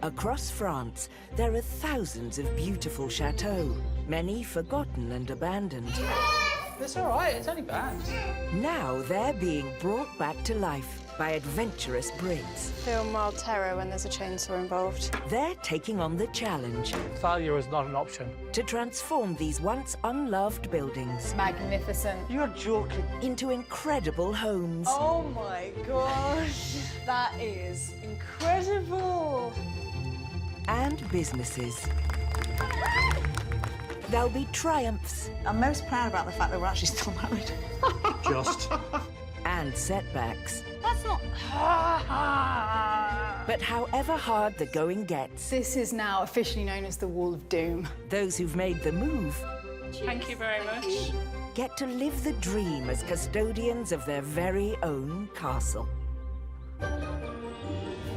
Across France, there are thousands of beautiful chateaux, many forgotten and abandoned. It's all right, it's only bad. Now they're being brought back to life by adventurous Brits. Feel mild terror when there's a chainsaw involved. They're taking on the challenge Failure is not an option. to transform these once unloved buildings Magnificent. You're joking. into incredible homes. Oh my gosh, that is incredible. And businesses. There'll be triumphs I'm most proud about the fact that we're actually still married. Just. and setbacks. That's not... But however hard the going gets, This is now officially known as the Wall of Doom. those who've made the move Thank you very much. get to live the dream as custodians of their very own castle.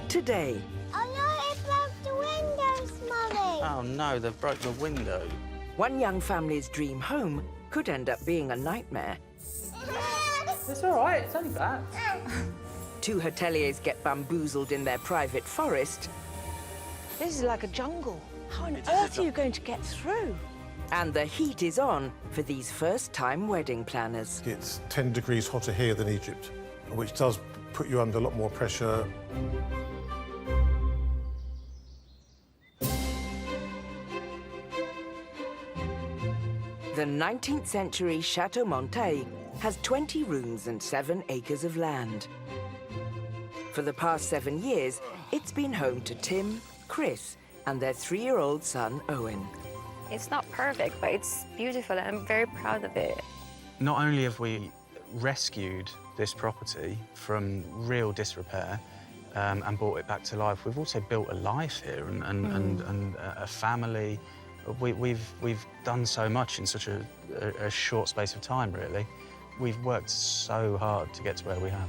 Today, Oh no, it broke the windows, Mummy! Oh no, they've broke the window. one young family's dream home could end up being a nightmare. It's all right, it's only bad. Two hoteliers get bamboozled in their private forest, This is like a jungle. How on earth are you going to get through? and the heat is on for these first-time wedding planners. It's 10 degrees hotter here than Egypt, which does put you under a lot more pressure. The 19th century Chateau Montet has 20 rooms and 7 acres of land. For the past 7 years, it's been home to Tim, Chris, and their 3-year-old son, Owen. It's not perfect, but it's beautiful, and I'm very proud of it. Not only have we rescued this property from real disrepair and brought it back to life, we've also built a life here and a family. We've done so much in such a short space of time, really. We've worked so hard to get to where we have.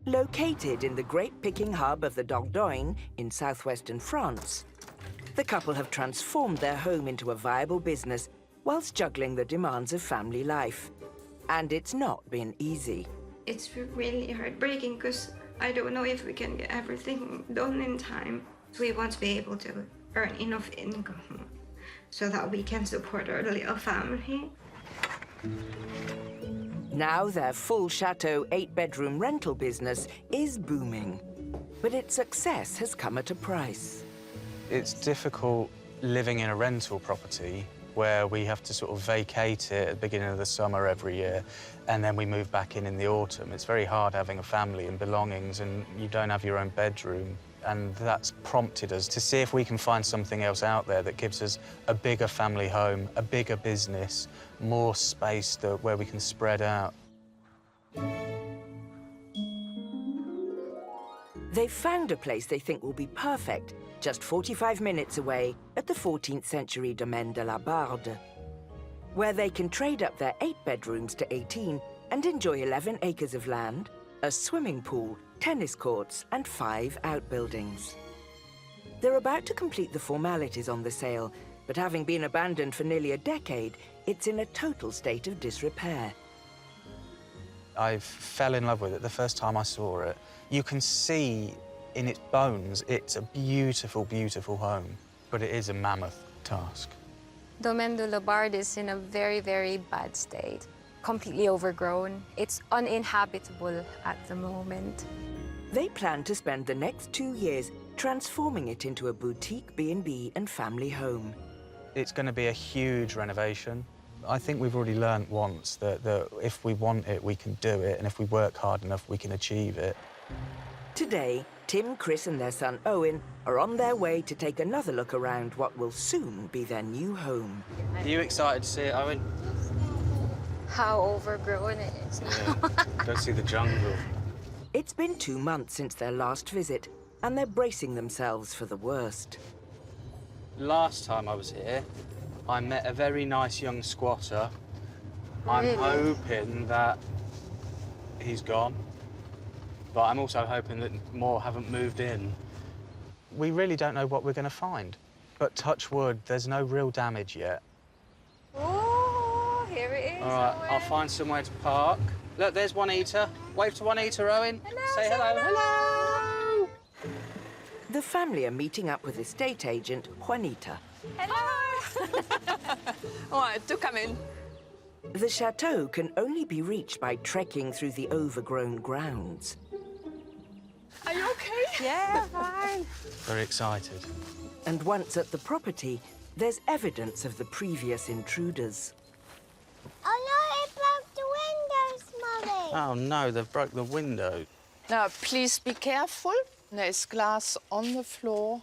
Located in the grape-picking hub of the Dordogne in southwestern France, the couple have transformed their home into a viable business whilst juggling the demands of family life. And it's not been easy. It's really heartbreaking because I don't know if we can get everything done in time. We want to be able to earn enough income so that we can support our little family. Now their full chateau 8-bedroom rental business is booming. But its success has come at a price. It's difficult living in a rental property where we have to sort of vacate it at the beginning of the summer every year, and then we move back in the autumn. It's very hard having a family and belongings, and you don't have your own bedroom. And that's prompted us to see if we can find something else out there that gives us a bigger family home, a bigger business, more space where we can spread out. They've found a place they think will be perfect, just 45 minutes away at the 14th century Domaine de la Barde, where they can trade up their 8 bedrooms to 18 and enjoy 11 acres of land, a swimming pool, tennis courts, and 5 outbuildings. They're about to complete the formalities on the sale, but having been abandoned for nearly a decade, it's in a total state of disrepair. I fell in love with it the first time I saw it. You can see in its bones it's a beautiful, beautiful home, but it is a mammoth task. Domaine de la Barde is in a very, very bad state. Completely overgrown. It's uninhabitable at the moment. They plan to spend the next 2 years transforming it into a boutique B&B and family home. It's going to be a huge renovation. I think we've already learnt once that if we want it, we can do it, and if we work hard enough, we can achieve it. Today, Tim, Chris and their son Owen are on their way to take another look around what will soon be their new home. Are you excited to see it, Owen? How overgrown it is now. Yeah. Go see the jungle. It's been 2 months since their last visit, and they're bracing themselves for the worst. Last time I was here, I met a very nice young squatter. Really? I'm hoping that he's gone, but I'm also hoping that more haven't moved in. We really don't know what we're going to find, but touch wood, there's no real damage yet. Oh, here it is. All right, I'll find somewhere to park. Look, there's Juanita. Wave to Juanita, Owen. Say hello. Hello. The family are meeting up with estate agent Juanita. Hello! All right, do come in. The chateau can only be reached by trekking through the overgrown grounds. Are you okay? Yeah, fine. Very excited. And once at the property, there's evidence of the previous intruders. Oh no, it broke the windows, Mummy. Oh, no, they've broke the window. Now, please be careful. There is glass on the floor.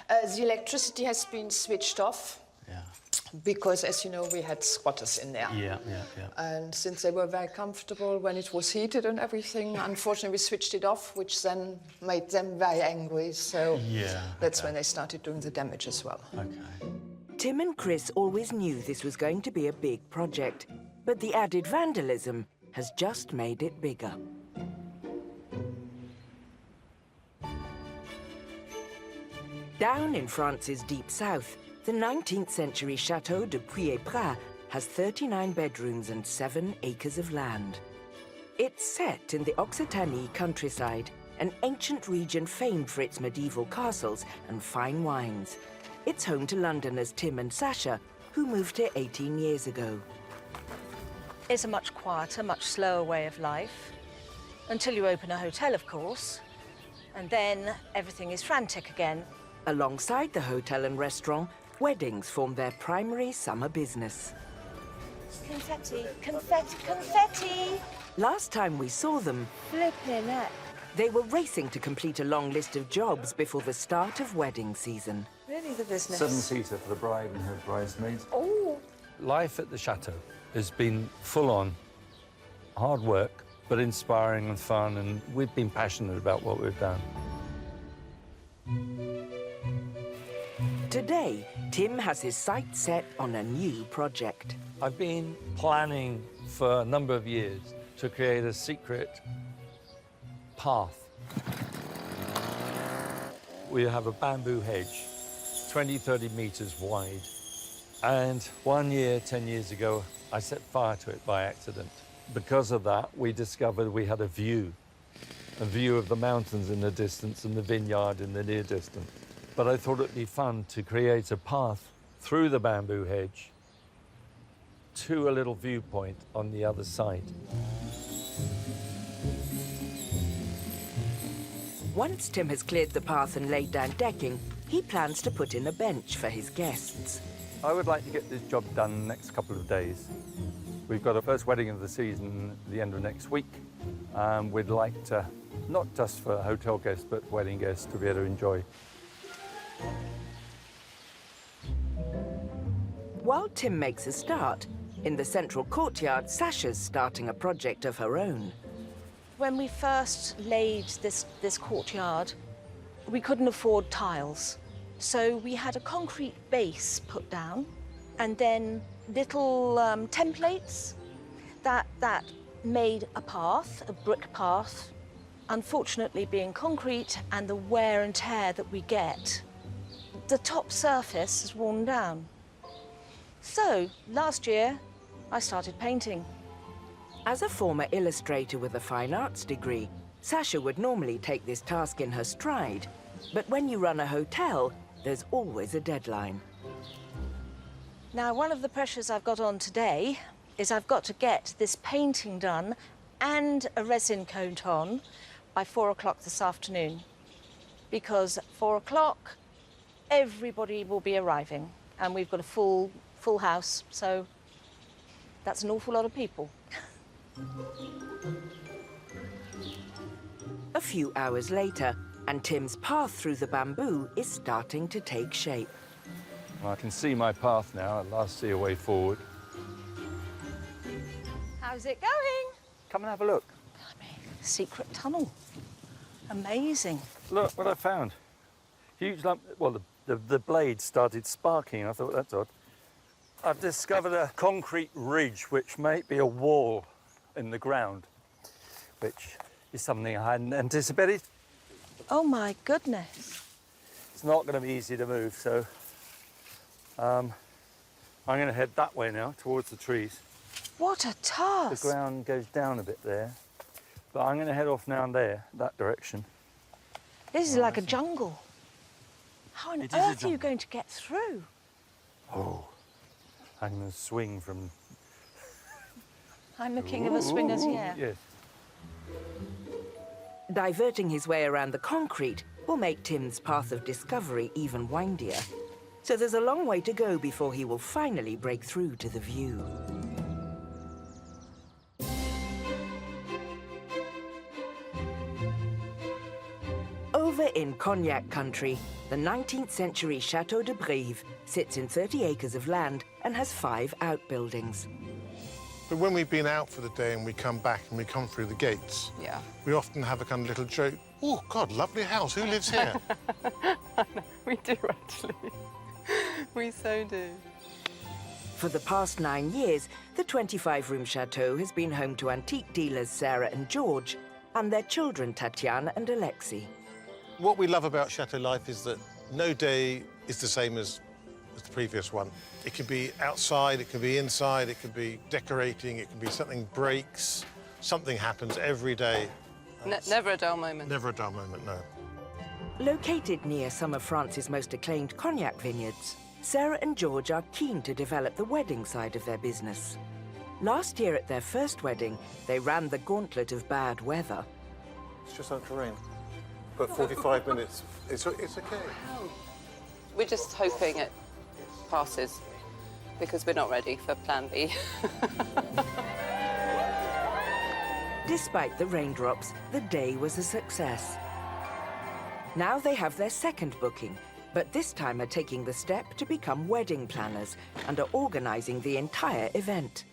The electricity has been switched off. Yeah. Because, as you know, we had squatters in there. Yeah. And since they were very comfortable when it was heated and everything, unfortunately, we switched it off, which then made them very angry. So that's when they started doing the damage as well. Okay. Tim and Chris always knew this was going to be a big project, but the added vandalism has just made it bigger. Down in France's deep south, the 19th century Chateau de Puy-et-Pras has 39 bedrooms and 7 acres of land. It's set in the Occitanie countryside, an ancient region famed for its medieval castles and fine wines. It's home to Londoners Tim and Sasha, who moved here 18 years ago. It's a much quieter, much slower way of life. Until you open a hotel, of course. And then everything is frantic again. Alongside the hotel and restaurant, weddings form their primary summer business. Confetti, confetti, confetti! Last time we saw them, Flipping heck. they were racing to complete a long list of jobs before the start of wedding season. Really the business. 7-seater for the bride and her bridesmaids. Oh! Life at the chateau has been full on, hard work, but inspiring and fun, and we've been passionate about what we've done. Today, Tim has his sights set on a new project. I've been planning for a number of years to create a secret path. We have a bamboo hedge, 20, 30 meters wide. And 1 year, 10 years ago, I set fire to it by accident. Because of that, we discovered we had a view of the mountains in the distance and the vineyard in the near distance. But I thought it'd be fun to create a path through the bamboo hedge to a little viewpoint on the other side. Once Tim has cleared the path and laid down decking, he plans to put in a bench for his guests. I would like to get this job done in the next couple of days. We've got our first wedding of the season at the end of next week. We'd like to, not just for hotel guests, but wedding guests to be able to enjoy. While Tim makes a start, in the central courtyard, Sasha's starting a project of her own. When we first laid this courtyard, we couldn't afford tiles. So we had a concrete base put down and then little templates that made a path, a brick path. Unfortunately, being concrete and the wear and tear that we get, the top surface has worn down. So last year, I started painting. As a former illustrator with a fine arts degree, Sasha would normally take this task in her stride. But when you run a hotel, there's always a deadline. Now, one of the pressures I've got on today is I've got to get this painting done and a resin coat on by 4 o'clock this afternoon. Because at 4 o'clock, everybody will be arriving, and we've got a full house, so that's an awful lot of people. A few hours later, and Tim's path through the bamboo is starting to take shape. Well, I can see my path now. At last, see a way forward. How's it going? Come and have a look. Secret tunnel. Amazing. Look what I found. Huge lump. Well, the blade started sparking. I thought, that's odd. I've discovered a concrete ridge, which may be a wall in the ground, which is something I hadn't anticipated. Oh, my goodness. It's not going to be easy to move, so I'm going to head that way now, towards the trees. What a task. The ground goes down a bit there. But I'm going to head off now and there, that direction. This is like a jungle. How on earth are you going to get through? Oh, I'm going to swing from... I'm the king of the swingers here. Yes. Diverting his way around the concrete will make Tim's path of discovery even windier. So there's a long way to go before he will finally break through to the view. Over in Cognac country, the 19th century Chateau de Brive sits in 30 acres of land and has 5 outbuildings. But when we've been out for the day and we come back and we come through the gates, Yeah. we often have a kind of little joke. Oh, God, lovely house. Who lives here? We do, actually. We so do. For the past 9 years, the 25-room chateau has been home to antique dealers Sarah and George and their children Tatiana and Alexei. What we love about Chateau life is that no day is the same as the previous one. It can be outside, it can be inside, it can be decorating, it can be something breaks, something happens every day. Never a dull moment. Never a dull moment, no. Located near some of France's most acclaimed cognac vineyards, Sarah and George are keen to develop the wedding side of their business. Last year at their first wedding, they ran the gauntlet of bad weather. It's just starting to rain. But 45 minutes, it's okay. We're just hoping it passes because we're not ready for Plan B. Despite the raindrops, the day was a success. Now they have their second booking, but this time are taking the step to become wedding planners and are organising the entire event.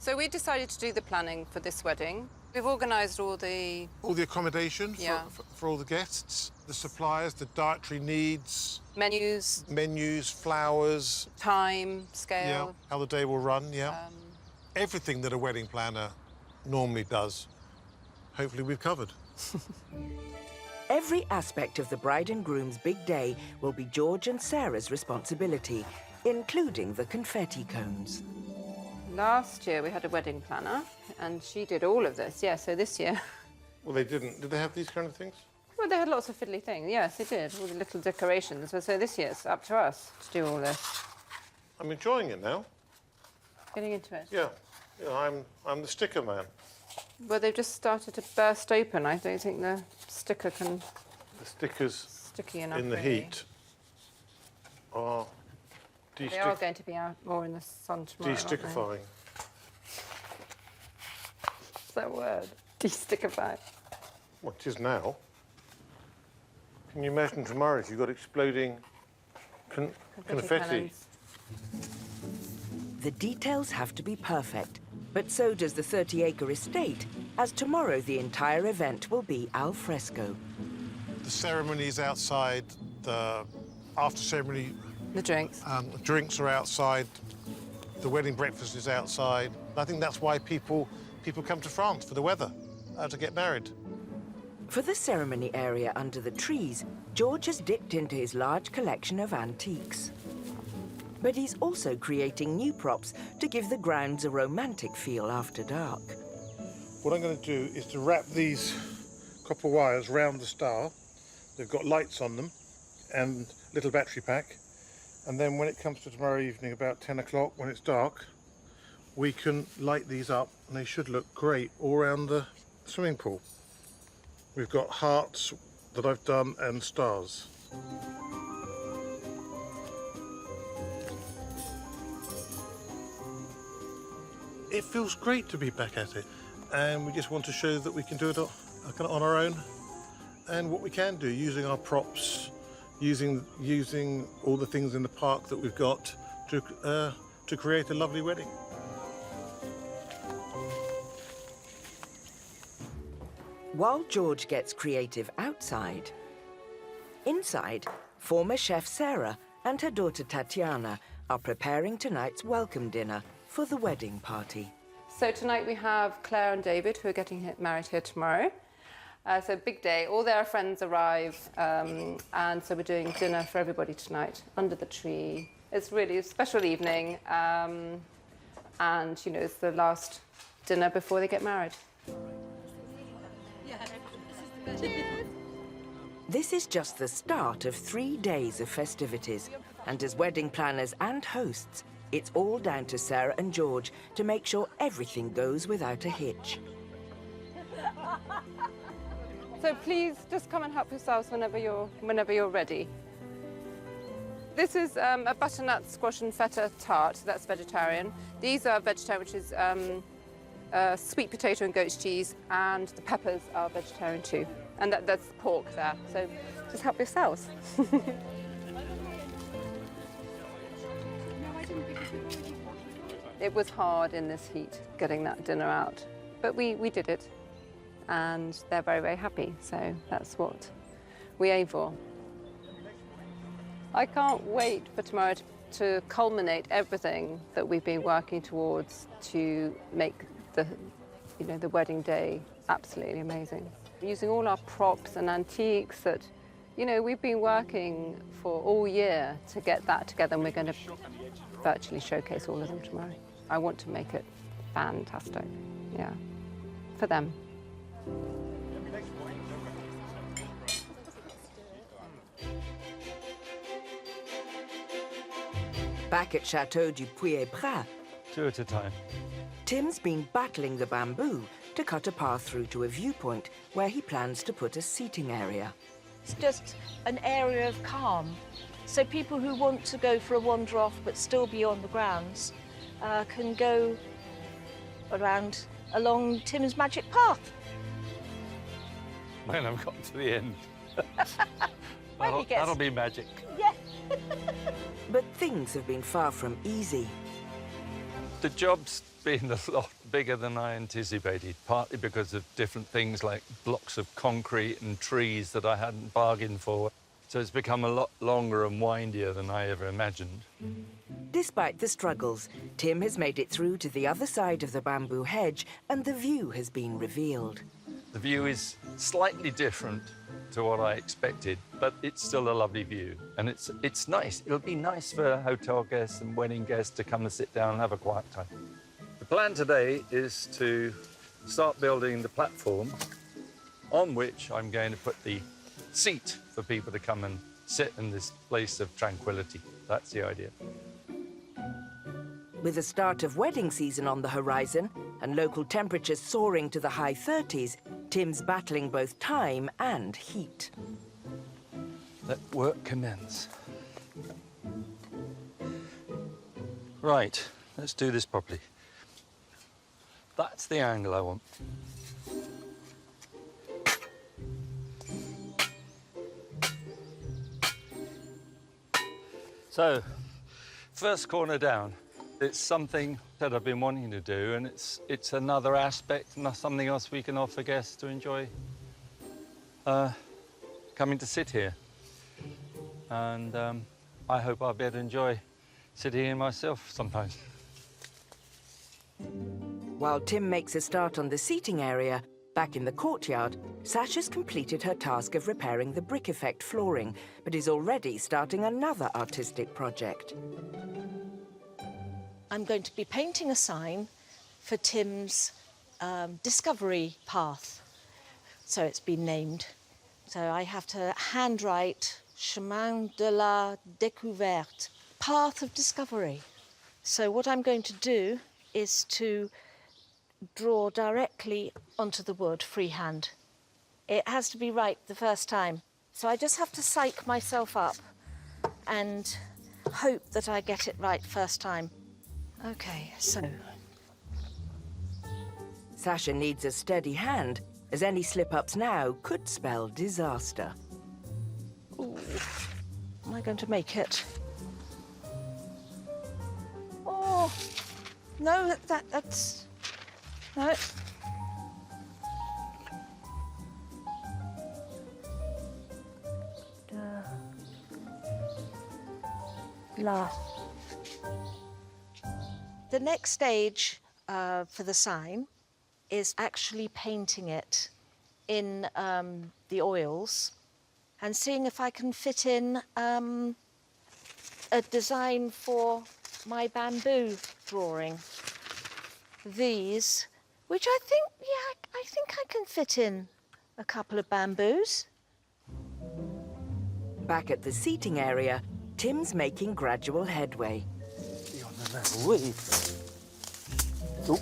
So we decided to do the planning for this wedding. We've organised all the accommodation for all the guests, the suppliers, the dietary needs. menus, flowers. time, scale. Yeah, how the day will run, everything that a wedding planner normally does. Hopefully we've covered. Every aspect of the bride and groom's big day will be George and Sarah's responsibility, including the confetti cones. Last year we had a wedding planner and she did all of this, so this year... Well, they didn't. Did they have these kind of things? Well, they had lots of fiddly things, yes, they did, all the little decorations. So this year it's up to us to do all this. I'm enjoying it now. Getting into it? Yeah, I'm the sticker man. Well, they've just started to burst open. I don't think the sticker can... The stickers sticky enough, in the really. heat are... They are going to be out more in the sun tomorrow, De-stickifying. What's that word? De-stickify. Well, it is now. Can you imagine tomorrow if you've got exploding confetti? cannons. The details have to be perfect, but so does the 30-acre estate, as tomorrow the entire event will be al fresco. The ceremony is outside, the after-ceremony... The drinks. Drinks are outside, the wedding breakfast is outside. I think that's why people come to France for the weather, to get married. For the ceremony area under the trees, George has dipped into his large collection of antiques. But he's also creating new props to give the grounds a romantic feel after dark. What I'm going to do is to wrap these copper wires round the star. They've got lights on them and a little battery pack. And then when it comes to tomorrow evening, about 10 o'clock, when it's dark, we can light these up and they should look great all around the swimming pool. We've got hearts that I've done and stars. It feels great to be back at it, and we just want to show that we can do it on our own and what we can do using our props, using all the things in the park that we've got to create a lovely wedding. While George gets creative outside, inside, former chef Sarah and her daughter Tatiana are preparing tonight's welcome dinner for the wedding party. So tonight we have Claire and David, who are getting married here tomorrow. So big day, all their friends arrive, and so we're doing dinner for everybody tonight, under the tree. It's really a special evening. and, you know, it's the last dinner before they get married. This is just the start of 3 days of festivities, and as wedding planners and hosts, it's all down to Sarah and George to make sure everything goes without a hitch. So please just come and help yourselves whenever you're ready. This is a butternut squash and feta tart, that's vegetarian. These are vegetarian, which is sweet potato and goat's cheese, and the peppers are vegetarian too. And that's pork there, so just help yourselves. It was hard in this heat getting that dinner out, but we did it, and they're very, very happy, so that's what we aim for. I can't wait for tomorrow to culminate everything that we've been working towards to make the wedding day absolutely amazing. Using all our props and antiques that, you know, we've been working for all year to get that together, and we're going to virtually showcase all of them tomorrow. I want to make it fantastic, yeah, for them. Back at Chateau du Puy-et-Bras, 2 at a time. Tim's been battling the bamboo to cut a path through to a viewpoint where he plans to put a seating area. It's just an area of calm. So people who want to go for a wander off but still be on the grounds can go along Tim's magic path. When I've got to the end. When that'll be magic. Yeah. But things have been far from easy. The job's been a lot bigger than I anticipated, partly because of different things like blocks of concrete and trees that I hadn't bargained for. So it's become a lot longer and windier than I ever imagined. Despite the struggles, Tim has made it through to the other side of the bamboo hedge, and the view has been revealed. The view is slightly different to what I expected, but it's still a lovely view. And it's nice. It'll be nice for hotel guests and wedding guests to come and sit down and have a quiet time. The plan today is to start building the platform on which I'm going to put the seat for people to come and sit in this place of tranquility. That's the idea. With the start of wedding season on the horizon and local temperatures soaring to the high 30s, Tim's battling both time and heat. Let work commence. Right, let's do this properly. That's the angle I want. So, first corner down. It's something that I've been wanting to do, and it's another aspect, and something else we can offer guests to enjoy coming to sit here. And I hope I'll be able to enjoy sitting here myself sometimes. While Tim makes a start on the seating area, back in the courtyard, Sasha's completed her task of repairing the brick effect flooring, but is already starting another artistic project. I'm going to be painting a sign for Tim's discovery path. So it's been named. So I have to handwrite Chemin de la Découverte, path of discovery. So what I'm going to do is to draw directly onto the wood freehand. It has to be right the first time. So I just have to psych myself up and hope that I get it right first time. Okay, so... Sasha needs a steady hand, as any slip-ups now could spell disaster. Ooh. Am I going to make it? Oh, no, that's... No. La. The next stage for the sign is actually painting it in the oils and seeing if I can fit in a design for my bamboo drawing. these, which I think, I think I can fit in a couple of bamboos. Back at the seating area, Tim's making gradual headway. Oh,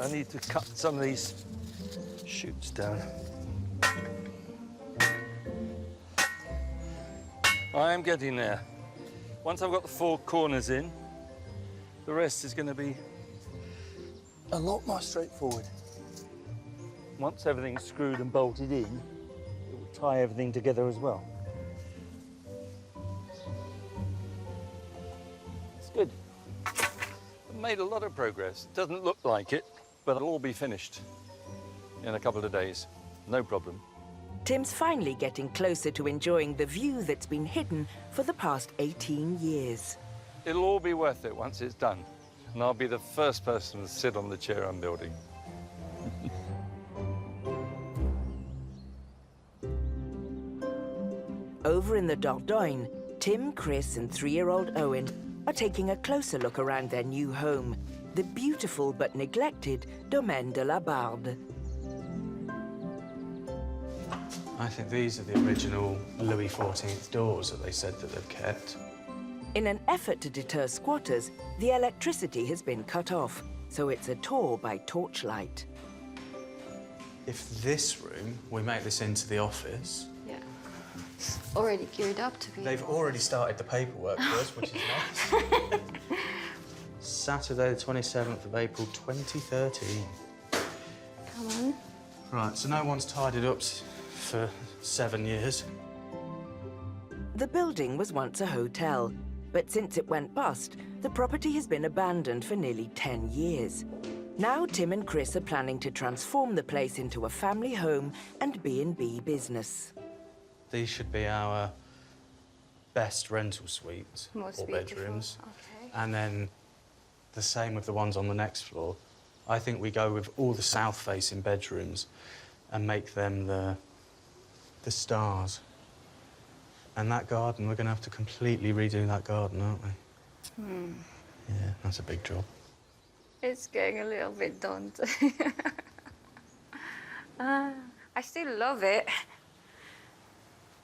I need to cut some of these shoots down. I am getting there. Once I've got the 4 corners in, the rest is going to be a lot more straightforward. Once everything's screwed and bolted in, it will tie everything together as well. It's good. I've made a lot of progress. It doesn't look like it, but it'll all be finished in a couple of days. No problem. Tim's finally getting closer to enjoying the view that's been hidden for the past 18 years. It'll all be worth it once it's done, and I'll be the first person to sit on the chair I'm building. Over in the Dordogne, Tim, Chris and 3-year-old Owen are taking a closer look around their new home, the beautiful but neglected Domaine de la Barde. I think these are the original Louis XIV doors that they said that they've kept. In an effort to deter squatters, the electricity has been cut off, so it's a tour by torchlight. If this room, we make this into the office... Yeah. It's already geared up to be... They've already started the paperwork for us, which is nice. Saturday, the 27th of April, 2013. Come on. Right, so no one's tidied up for 7 years. The building was once a hotel, but since it went bust, the property has been abandoned for nearly 10 years. Now Tim and Chris are planning to transform the place into a family home and B&B business. These should be our best rental suites Most or beautiful. bedrooms. Okay. And then the same with the ones on the next floor. I think we go with all the south-facing bedrooms and make them the stars. And that garden, we're going to have to completely redo that garden, aren't we? Yeah, that's a big job. It's getting a little bit daunting. I still love it.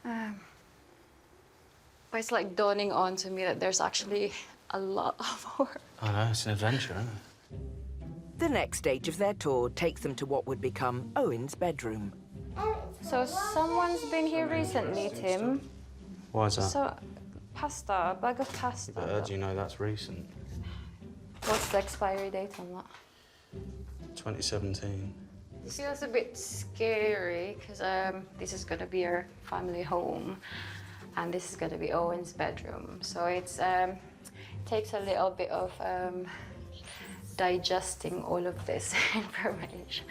But it's like dawning on to me that there's actually a lot of work. I know, it's an adventure, isn't it? The next stage of their tour takes them to what would become Owen's bedroom. So someone's been here recently, Tim. Why is that? So, pasta, a bag of pasta. How do you know that's recent? What's the expiry date on that? 2017. It feels a bit scary because this is going to be our family home and this is going to be Owen's bedroom. So it's takes a little bit of digesting all of this information,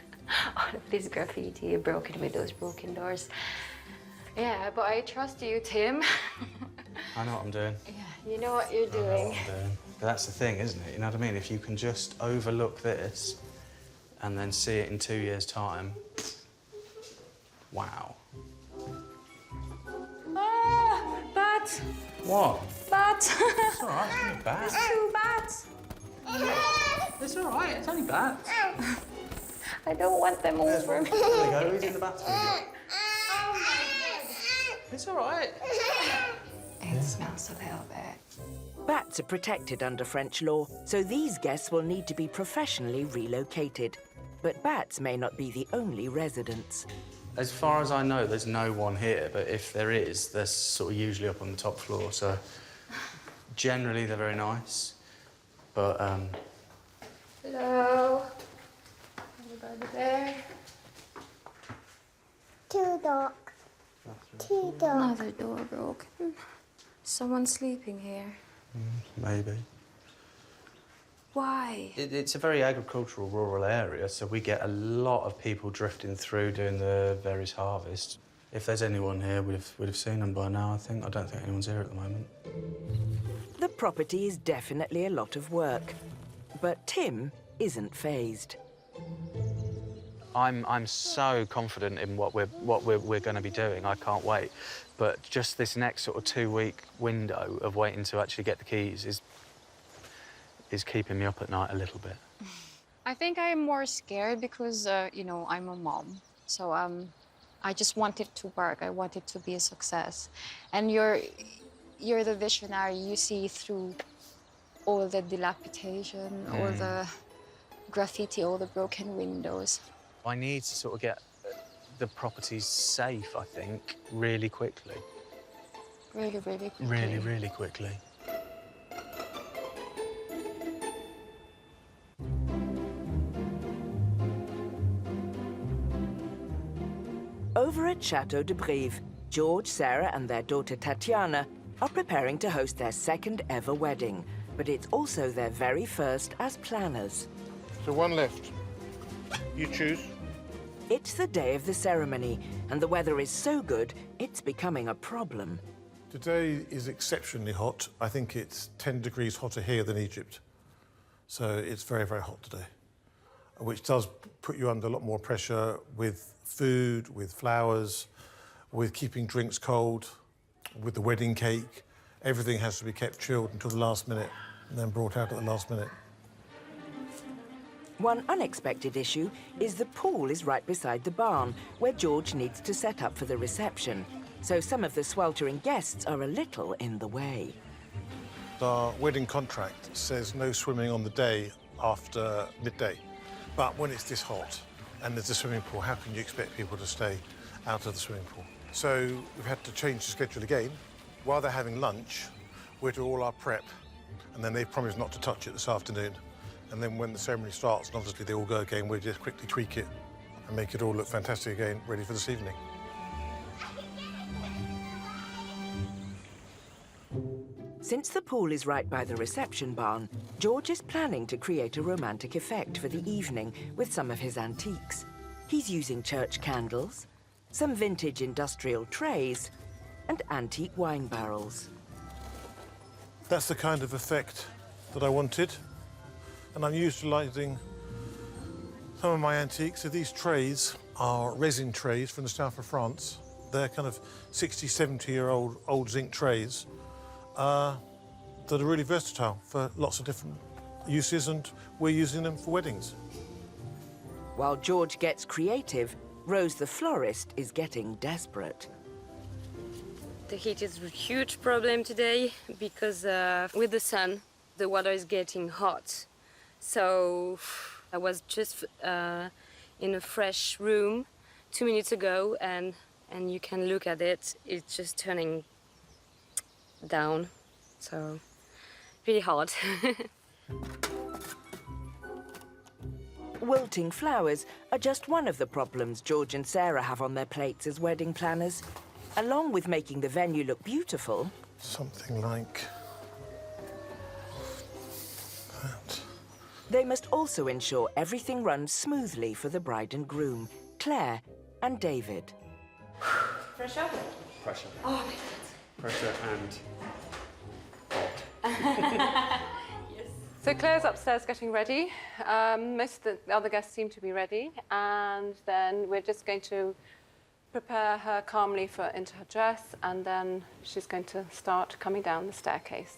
all of this graffiti, broken windows, broken doors. Yeah, but I trust you, Tim. I know what I'm doing. Yeah, you know what you're I know doing. what I'm doing. But that's the thing, isn't it? You know what I mean? If you can just overlook this and then see it in 2 years' time, wow. Ah, bat! What? Bat! It's all right, it's only bad. There's 2 bats. It's all right, it's only bats. I don't want them over me. There we go, who's in the bathroom? It's all right. It smells a little bit. Bats are protected under French law, so these guests will need to be professionally relocated. But bats may not be the only residents. As far as I know, there's no one here, but if there is, they're sort of usually up on the top floor, so generally they're very nice, but Hello. Anybody there? 2 dogs. 2 dogs. Another door broken. Someone's sleeping here. maybe. Why? It's a very agricultural, rural area, so we get a lot of people drifting through doing the various harvests. If there's anyone here, we'd have seen them by now, I think. I don't think anyone's here at the moment. The property is definitely a lot of work, but Tim isn't fazed. I'm so confident in what we're going to be doing. I can't wait. But just this next sort of 2-week window of waiting to actually get the keys is keeping me up at night a little bit. I think I am more scared because, you know, I'm a mom. So I just want it to work. I want it to be a success. And you're the visionary. You see through all the dilapidation, all the graffiti, all the broken windows. I need to sort of get the properties safe, I think, really quickly. Really, really quickly. Really, really quickly. Over at Chateau de Brive, George, Sarah and their daughter Tatiana are preparing to host their second ever wedding, but it's also their very first as planners. So one left. You choose. It's the day of the ceremony, and the weather is so good, it's becoming a problem. Today is exceptionally hot. I think it's 10 degrees hotter here than Egypt. So it's very, very hot today, which does put you under a lot more pressure with food, with flowers, with keeping drinks cold, with the wedding cake. Everything has to be kept chilled until the last minute and then brought out at the last minute. One unexpected issue is the pool is right beside the barn, where George needs to set up for the reception. So some of the sweltering guests are a little in the way. Our wedding contract says no swimming on the day after midday. But when it's this hot and there's a swimming pool, how can you expect people to stay out of the swimming pool? So we've had to change the schedule again. While they're having lunch, we're doing all our prep, and then they've promised not to touch it this afternoon. And then when the ceremony starts, and obviously they all go again, we'll just quickly tweak it and make it all look fantastic again, ready for this evening. Since the pool is right by the reception barn, George is planning to create a romantic effect for the evening with some of his antiques. He's using church candles, some vintage industrial trays, and antique wine barrels. That's the kind of effect that I wanted. And I'm utilising some of my antiques. So these trays are resin trays from the south of France. They're kind of 60, 70-year-old old zinc trays that are really versatile for lots of different uses, and we're using them for weddings. While George gets creative, Rose the florist is getting desperate. The heat is a huge problem today because with the sun, the water is getting hot. So I was just in a fresh room 2 minutes ago, and you can look at it. It's just turning down, so really hard. Wilting flowers are just one of the problems George and Sarah have on their plates as wedding planners. Along with making the venue look beautiful, something like that. They must also ensure everything runs smoothly for the bride and groom, Claire and David. Pressure? Pressure. Oh my God. Pressure and Yes. So Claire's upstairs getting ready. Most of the other guests seem to be ready, and then we're just going to prepare her calmly into her dress, and then she's going to start coming down the staircase.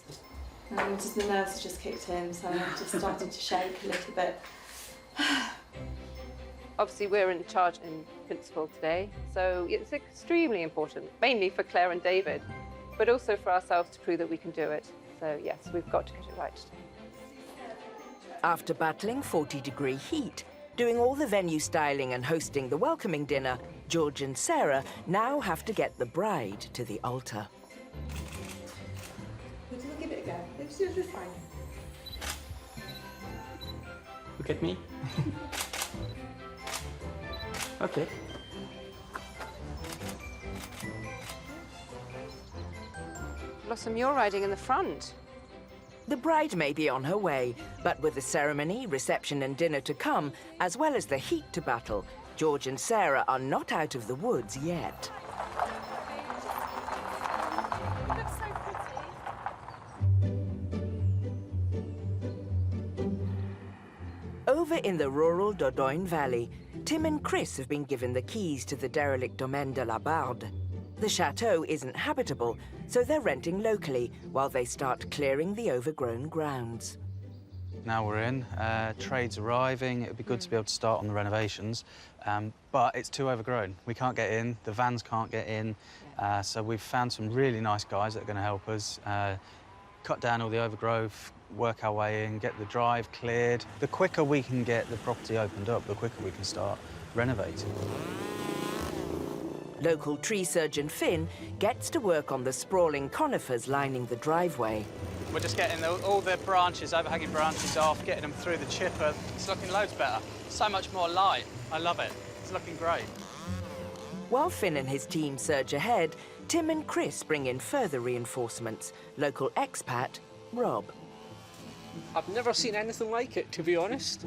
Just the nerves just kicked in, so I just started to shake a little bit. Obviously, we're in charge in principle today, so it's extremely important, mainly for Claire and David, but also for ourselves to prove that we can do it. So yes, we've got to get it right today. After battling 40-degree heat, doing all the venue styling and hosting the welcoming dinner, George and Sarah now have to get the bride to the altar. We'll give it a go. It's just fine. look at me. Okay. Blossom, you're riding in the front. The bride may be on her way, but with the ceremony, reception and dinner to come, as well as the heat to battle, George and Sarah are not out of the woods yet. Over in the rural Dordogne Valley, Tim and Chris have been given the keys to the derelict Domaine de la Barde. The chateau isn't habitable, so they're renting locally while they start clearing the overgrown grounds. now we're in. Trade's arriving. It'd be good to be able to start on the renovations, but it's too overgrown. We can't get in, the vans can't get in, so we've found some really nice guys that are going to help us cut down all the overgrowth, work our way in, get the drive cleared. The quicker we can get the property opened up, the quicker we can start renovating. Local tree surgeon Finn gets to work on the sprawling conifers lining the driveway. We're just getting all the branches, overhanging branches off, getting them through the chipper. It's looking loads better. So much more light. I love it. It's looking great. While Finn and his team surge ahead, Tim and Chris bring in further reinforcements. Local expat, Rob. I've never seen anything like it, to be honest.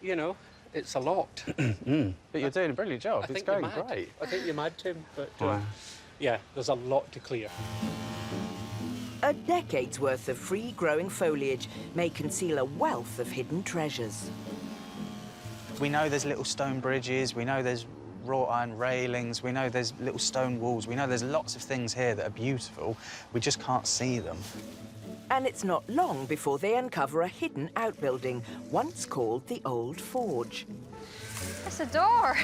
You know, it's a lot. But you're doing a brilliant job. It's going great. I think you're mad, Tim, but yeah, there's a lot to clear. A decade's worth of free-growing foliage may conceal a wealth of hidden treasures. We know there's little stone bridges, we know there's wrought iron railings, we know there's little stone walls, we know there's lots of things here that are beautiful. We just can't see them. And it's not long before they uncover a hidden outbuilding, once called the Old Forge. There's a door.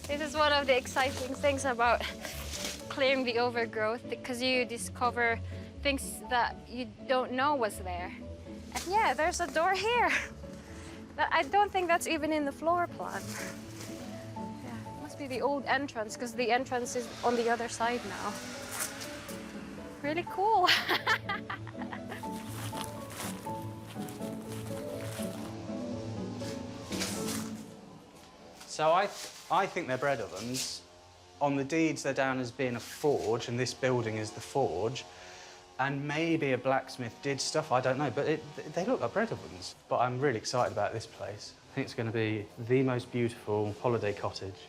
This is one of the exciting things about clearing the overgrowth, because you discover things that you don't know was there. And yeah, there's a door here. I don't think that's even in the floor plan. Yeah, it must be the old entrance, because the entrance is on the other side now. Really cool. So I think they're bread ovens. On the deeds, they're down as being a forge, and this building is the forge. And maybe a blacksmith did stuff, I don't know, but they look like bread ovens. But I'm really excited about this place. I think it's going to be the most beautiful holiday cottage.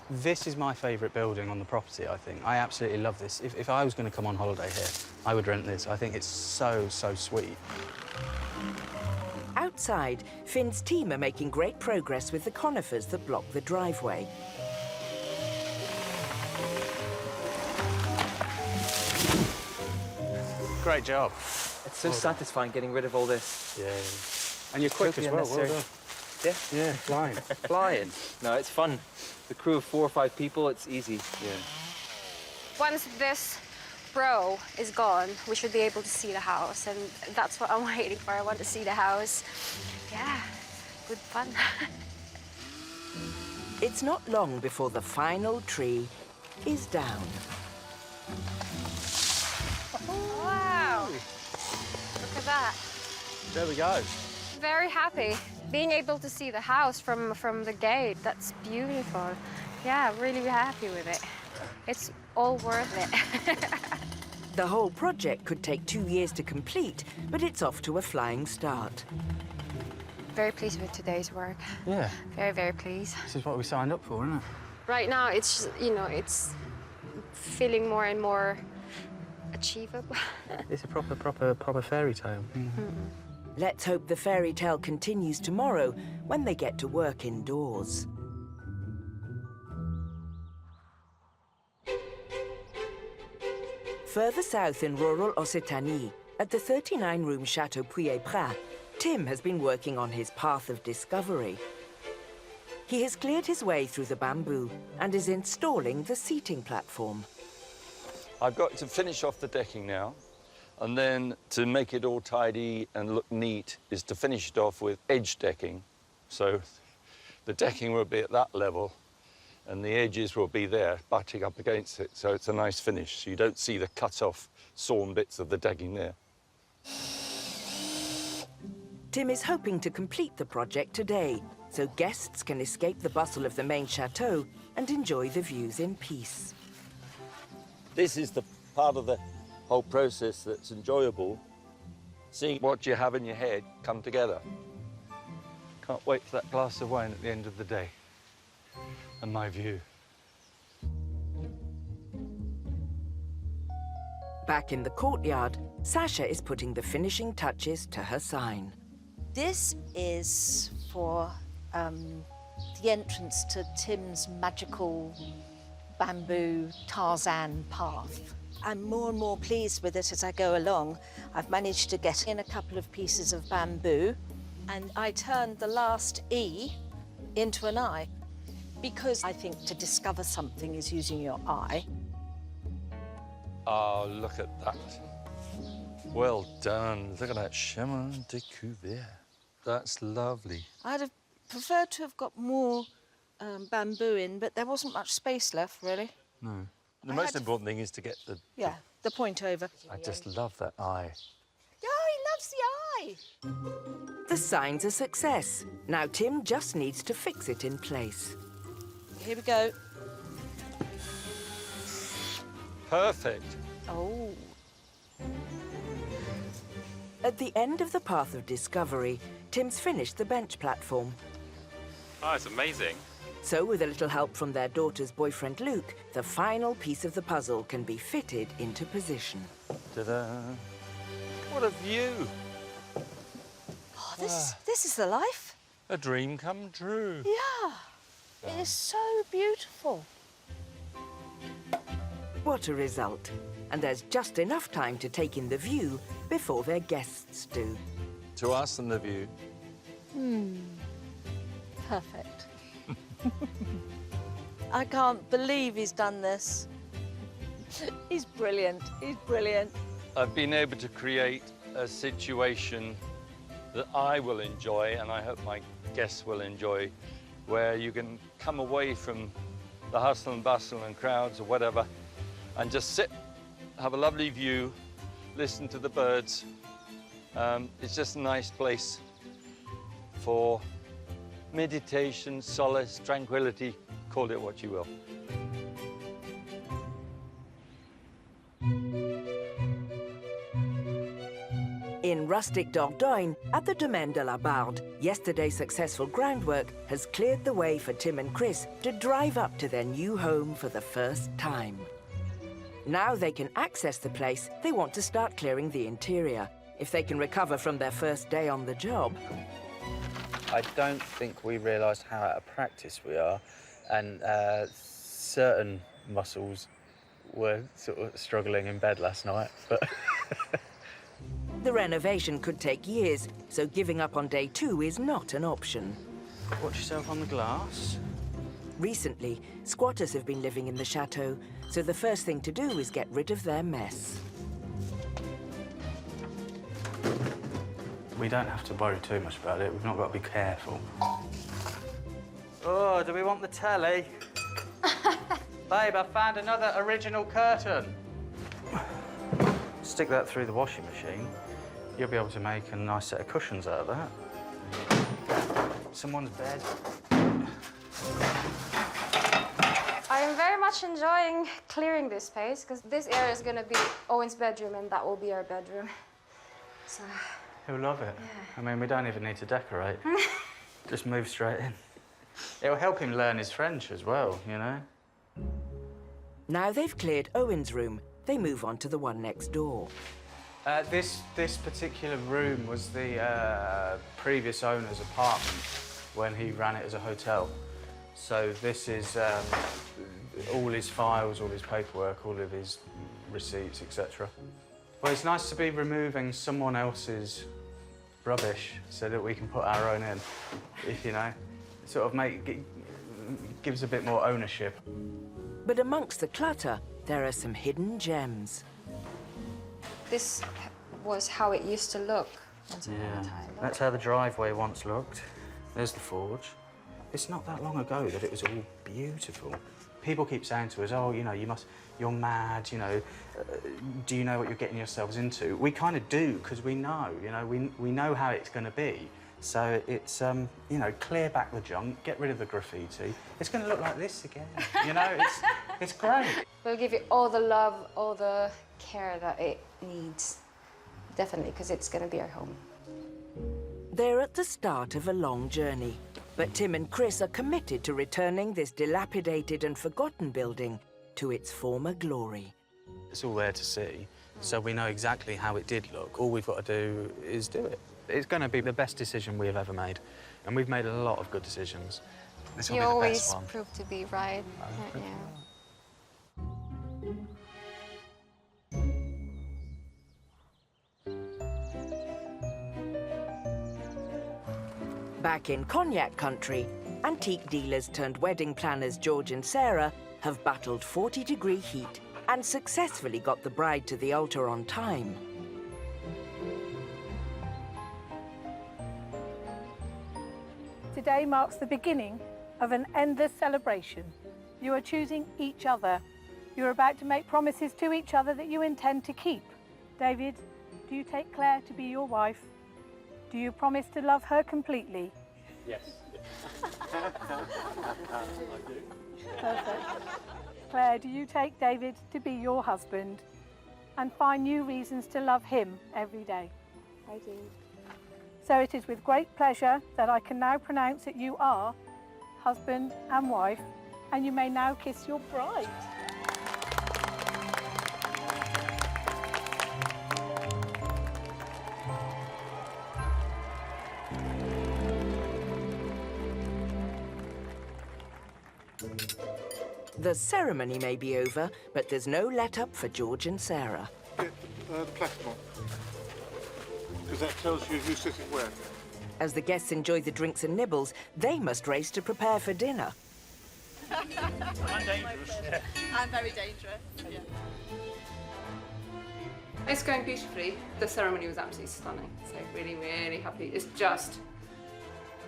This is my favourite building on the property, I think. I absolutely love this. If I was going to come on holiday here, I would rent this. I think it's so, so sweet. Outside, Finn's team are making great progress with the conifers that block the driveway. Great job. It's so satisfying getting rid of all this. Yeah. And you're quick as well, well done. Yeah? Yeah, flying. Flying. No, it's fun. The crew of 4 or 5 people, it's easy. Yeah. Once this row is gone, we should be able to see the house, and that's what I'm waiting for. I want to see the house. Yeah, good fun. It's not long before the final tree is down. Wow! Look at that. There we go. Very happy. Being able to see the house from the gate, that's beautiful. Yeah, really happy with it. It's all worth it. The whole project could take 2 years to complete, but it's off to a flying start. Very pleased with today's work. Yeah. Very, very pleased. This is what we signed up for, isn't it? Right now, it's, you know, it's feeling more and more achievable. It's a proper fairy tale. Let's hope the fairy tale continues tomorrow when they get to work indoors. Further south in rural Occitanie, at the 39-room Chateau Puy-et-Prat, Tim has been working on his path of discovery. He has cleared his way through the bamboo and is installing the seating platform. I've got to finish off the decking now, and then to make it all tidy and look neat is to finish it off with edge decking. So the decking will be at that level, and the edges will be there, butting up against it, so it's a nice finish. So you don't see the cut-off, sawn bits of the decking there. Tim is hoping to complete the project today, so guests can escape the bustle of the main chateau and enjoy the views in peace. This is the part of the whole process that's enjoyable, seeing what you have in your head come together. Can't wait for that glass of wine at the end of the day. And my view. Back in the courtyard, Sasha is putting the finishing touches to her sign. This is for the entrance to Tim's magical bamboo Tarzan path. I'm more and more pleased with it as I go along. I've managed to get in a couple of pieces of bamboo, and I turned the last E into an I, because I think to discover something is using your eye. Oh, look at that. Well done. Look at that chemin de couvert. That's lovely. I'd have preferred to have got more bamboo in, but there wasn't much space left, really. No. The most important thing is to get the... Yeah, the point over. I just love that eye. Oh, he loves the eye! The sign's a success. Now Tim just needs to fix it in place. Here we go. Perfect. Oh. At the end of the path of discovery, Tim's finished the bench platform. Oh, it's amazing. So, with a little help from their daughter's boyfriend Luke, the final piece of the puzzle can be fitted into position. Ta-da! What a view! Oh, this is the life. A dream come true. Yeah, it is so beautiful. What a result. And there's just enough time to take in the view before their guests do. To us and the view. Perfect. I can't believe he's done this. He's brilliant. He's brilliant. I've been able to create a situation that I will enjoy, and I hope my guests will enjoy, where you can come away from the hustle and bustle and crowds or whatever, and just sit, have a lovely view, listen to the birds. It's just a nice place for meditation, solace, tranquility, call it what you will. In rustic Dordogne, at the Domaine de la Barde, yesterday's successful groundwork has cleared the way for Tim and Chris to drive up to their new home for the first time. Now they can access the place, they want to start clearing the interior. If they can recover from their first day on the job. I don't think we realised how out of practice we are, and certain muscles were sort of struggling in bed last night, but... The renovation could take years, so giving up on day 2 is not an option. Watch yourself on the glass. Recently, squatters have been living in the chateau, so the first thing to do is get rid of their mess. We don't have to worry too much about it. We've not got to be careful. Oh, do we want the telly? Babe, I found another original curtain. Stick that through the washing machine. You'll be able to make a nice set of cushions out of that. Someone's bed. I am very much enjoying clearing this space, because this area is going to be Owen's bedroom, and that will be our bedroom. So... He'll love it. Yeah. I mean, we don't even need to decorate. Just move straight in. It'll help him learn his French as well, you know? Now they've cleared Owen's room, they move on to the one next door. This particular room was the previous owner's apartment when he ran it as a hotel. So this is all his files, all his paperwork, all of his receipts, etc. Well, it's nice to be removing someone else's rubbish so that we can put our own in, if you know. Sort of gives a bit more ownership. But amongst the clutter, there are some hidden gems. This was how it used to look. Yeah, that's how the driveway once looked. There's the forge. It's not that long ago that it was all beautiful. People keep saying to us, oh, you know, you're mad, you know, do you know what you're getting yourselves into? We kind of do, because we know, you know, we know how it's going to be. So it's, you know, clear back the junk, get rid of the graffiti. It's going to look like this again, you know, it's great. We'll give you all the love, all the care that it needs, definitely, because it's going to be our home. They're at the start of a long journey, but Tim and Chris are committed to returning this dilapidated and forgotten building to its former glory. It's all there to see, so we know exactly how it did look. All we've got to do is do it. It's going to be the best decision we've ever made, and we've made a lot of good decisions. This will You be the always best one. prove to be right. Yeah. Prove to be right. Yeah. Thank you. Back in cognac country, antique dealers turned wedding planners George and Sarah have battled 40-degree heat and successfully got the bride to the altar on time. Today marks the beginning of an endless celebration. You are choosing each other. You are about to make promises to each other that you intend to keep. David, do you take Claire to be your wife? Do you promise to love her completely? Yes. I do. Perfect. Claire, do you take David to be your husband and find new reasons to love him every day? I do. So it is with great pleasure that I can now pronounce that you are husband and wife, and you may now kiss your bride. The ceremony may be over, but there's no let-up for George and Sarah. Get the platinum, because that tells you who's sitting where. As the guests enjoy the drinks and nibbles, they must race to prepare for dinner. I'm dangerous. Yeah. I'm very dangerous. Yeah. It's going beautifully. The ceremony was absolutely stunning. So really, really happy. It's just,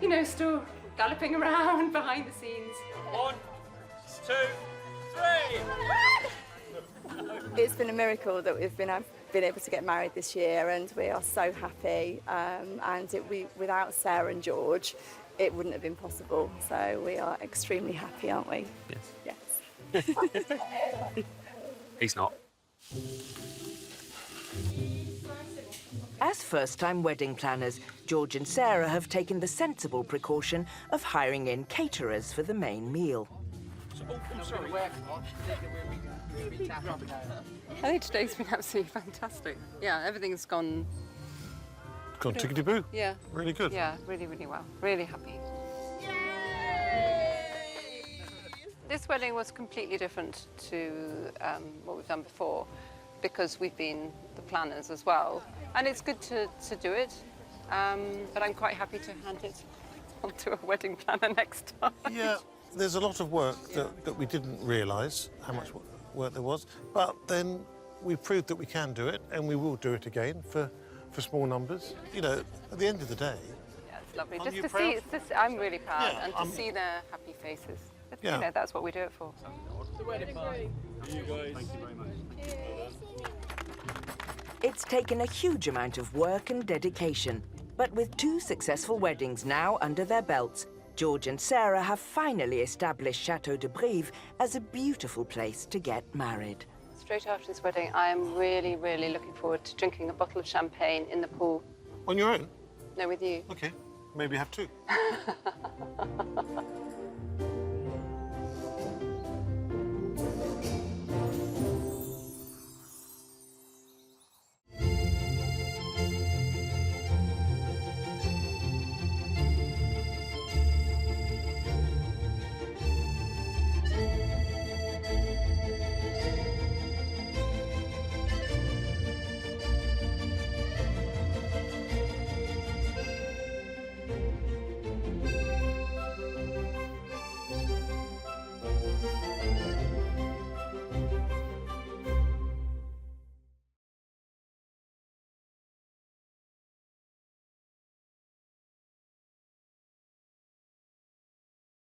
you know, still galloping around behind the scenes. 1, 2, 3. It's been a miracle that we've been able to get married this year, and we are so happy. Without Sarah and George, it wouldn't have been possible. So we are extremely happy, aren't we? Yes. Yes. He's not. As first-time wedding planners, George and Sarah have taken the sensible precaution of hiring in caterers for the main meal. I'm sorry. I think today's been absolutely fantastic. Yeah, everything's gone tickety-boo. Yeah. Really good. Yeah, really, really well. Really happy. This wedding was completely different to what we've done before, because we've been the planners as well. And it's good to do it, but I'm quite happy to hand it on to a wedding planner next time. Yeah, there's a lot of work that we didn't realise how much work there was, but then we proved that we can do it, and we will do it again for small numbers. You know, at the end of the day... Yeah, it's lovely. Aren't Just you to proud? see, I'm really proud, Yeah, and to see their happy faces. But, Yeah. you know, that's what we do it for. The wedding party. You guys. Thank you very much. It's taken a huge amount of work and dedication, but with 2 successful weddings now under their belts, George and Sarah have finally established Chateau de Brive as a beautiful place to get married. Straight after this wedding, I am really, really looking forward to drinking a bottle of champagne in the pool. On your own? No, with you. OK, maybe have 2.